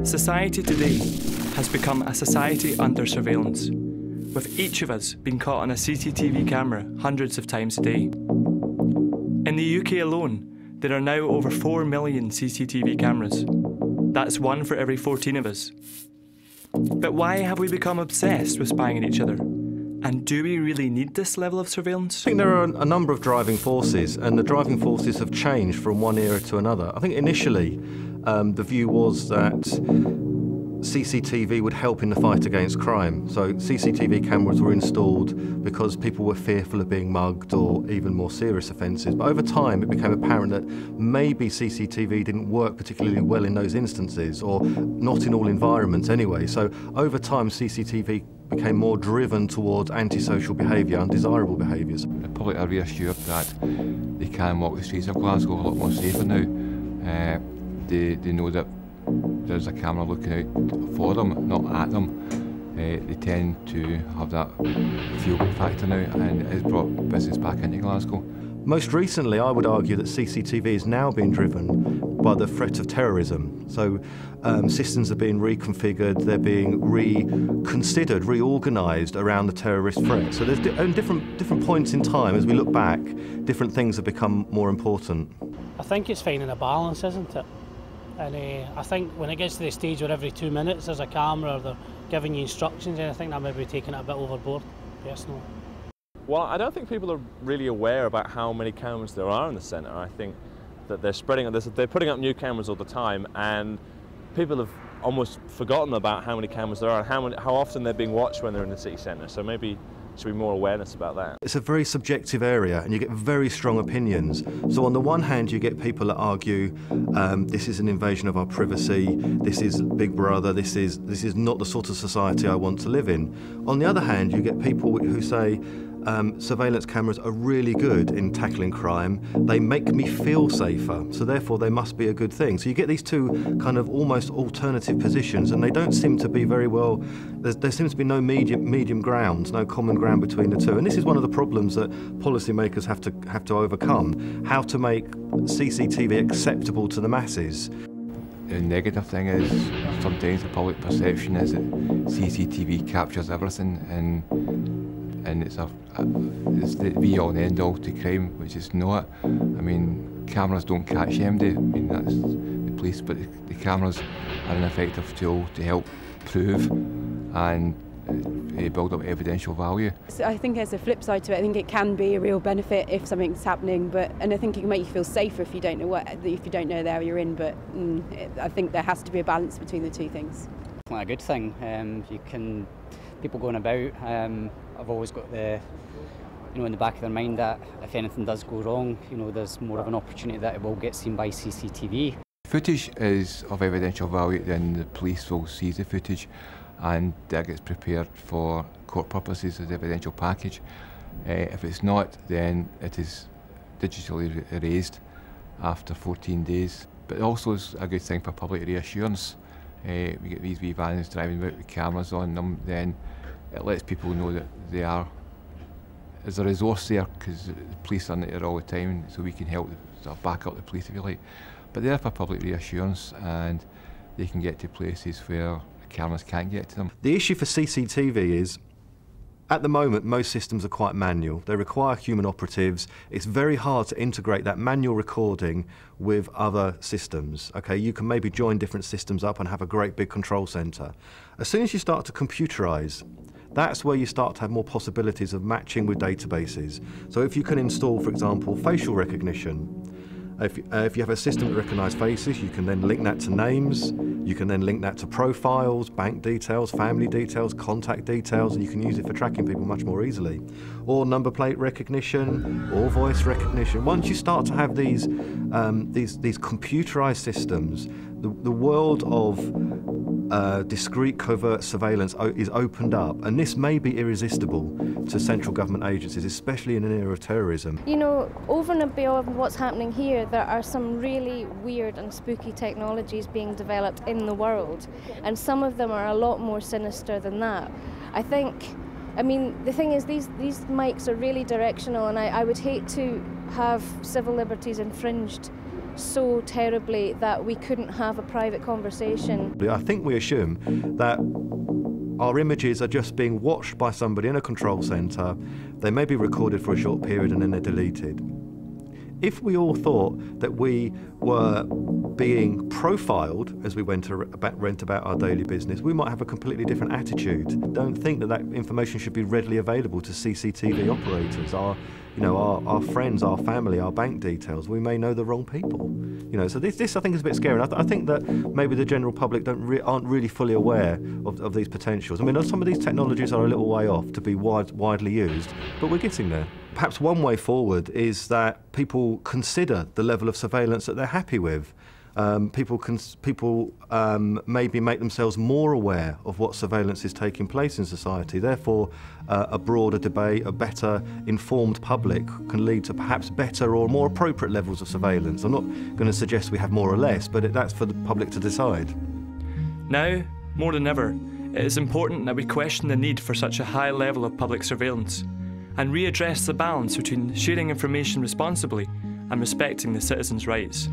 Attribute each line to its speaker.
Speaker 1: Society today has become a society under surveillance, with each of us being caught on a CCTV camera hundreds of times a day. In the UK alone, there are now over 4 million CCTV cameras. That's one for every 14 of us. But why have we become obsessed with spying on each other? And do we really need this level of surveillance?
Speaker 2: I think there are a number of driving forces, and the driving forces have changed from one era to another. I think initially the view was that CCTV would help in the fight against crime. So CCTV cameras were installed because people were fearful of being mugged or even more serious offences. But over time it became apparent that maybe CCTV didn't work particularly well in those instances, or not in all environments anyway. So over time CCTV became more driven towards antisocial behaviour, undesirable behaviours.
Speaker 3: The public are reassured that they can walk the streets of Glasgow a lot more safer now. They know that there's a camera looking out for them, not at them. They tend to have that feel-good factor now, and it has brought business back into Glasgow.
Speaker 2: Most recently, I would argue that CCTV is now being driven by the threat of terrorism. So systems are being reconfigured, they're being reconsidered, reorganised around the terrorist threat. So there's different points in time, as we look back, different things have become more important.
Speaker 4: I think it's finding a balance, isn't it? And I think when it gets to the stage where every 2 minutes there's a camera or they're giving you instructions, and I think that may be taking it a bit overboard, personally.
Speaker 5: Well, I don't think people are really aware about how many cameras there are in the centre. I think that they're putting up new cameras all the time, and people have almost forgotten about how many cameras there are and how often they're being watched when they're in the city centre. So maybe there should be more awareness about that.
Speaker 2: It's a very subjective area, and you get very strong opinions. So on the one hand, you get people that argue this is an invasion of our privacy, this is Big Brother, this is not the sort of society I want to live in. On the other hand, you get people who say surveillance cameras are really good in tackling crime. They make me feel safer, so therefore they must be a good thing. So you get these two kind of almost alternative positions, and they don't seem to be very well. There seems to be no medium ground, no common ground between the two. And this is one of the problems that policymakers have to overcome: how to make CCTV acceptable to the masses.
Speaker 3: The negative thing is sometimes the public perception is that CCTV captures everything, and it's the be-all and end-all to crime, which is not. I mean, cameras don't catch MD. I mean, that's the police, but the cameras are an effective tool to help prove and build up evidential value.
Speaker 6: So I think there's a flip side to it. I think it can be a real benefit if something's happening, and I think it can make you feel safer if you don't know the area you're in. But I think there has to be a balance between the two things.
Speaker 7: It's not a good thing. People going about. I've always got in the back of their mind that if anything does go wrong, there's more of an opportunity that it will get seen by CCTV.
Speaker 3: Footage is of evidential value, then the police will seize the footage, and that gets prepared for court purposes as evidential package. If it's not, then it is digitally erased after 14 days. But it also is a good thing for public reassurance. We get these wee vans driving about with cameras on them, then it lets people know that there's a resource there, because the police aren't there all the time, so we can help sort of back up the police if you like. But they're for public reassurance, and they can get to places where the cameras can't get to them.
Speaker 2: The issue for CCTV is, at the moment, most systems are quite manual. They require human operatives. It's very hard to integrate that manual recording with other systems. Okay, you can maybe join different systems up and have a great big control centre. As soon as you start to computerise, that's where you start to have more possibilities of matching with databases. So if you can install, for example, facial recognition, if you have a system that recognises faces, you can then link that to names, you can then link that to profiles, bank details, family details, contact details, and you can use it for tracking people much more easily. Or number plate recognition, or voice recognition. Once you start to have these computerised systems, the world of discrete covert surveillance is opened up, and this may be irresistible to central government agencies, especially in an era of terrorism.
Speaker 8: Over and beyond what's happening here, there are some really weird and spooky technologies being developed in the world, and some of them are a lot more sinister than that. I think I mean, the thing is, these mics are really directional, and I would hate to have civil liberties infringed so terribly that we couldn't have a private conversation.
Speaker 2: I think we assume that our images are just being watched by somebody in a control centre. They may be recorded for a short period and then they're deleted. If we all thought that we were being profiled as we went about our daily business, we might have a completely different attitude. Don't think that that information should be readily available to CCTV operators, our friends, our family, our bank details. We may know the wrong people. So this I think is a bit scary. I think that maybe the general public aren't really fully aware of these potentials. I mean, some of these technologies are a little way off to be widely used, but we're getting there. Perhaps one way forward is that people consider the level of surveillance that they're happy with. People maybe make themselves more aware of what surveillance is taking place in society. Therefore, a broader debate, a better informed public can lead to perhaps better or more appropriate levels of surveillance. I'm not going to suggest we have more or less, but that's for the public to decide.
Speaker 1: Now, more than ever, it is important that we question the need for such a high level of public surveillance and readdress the balance between sharing information responsibly and respecting the citizens' rights.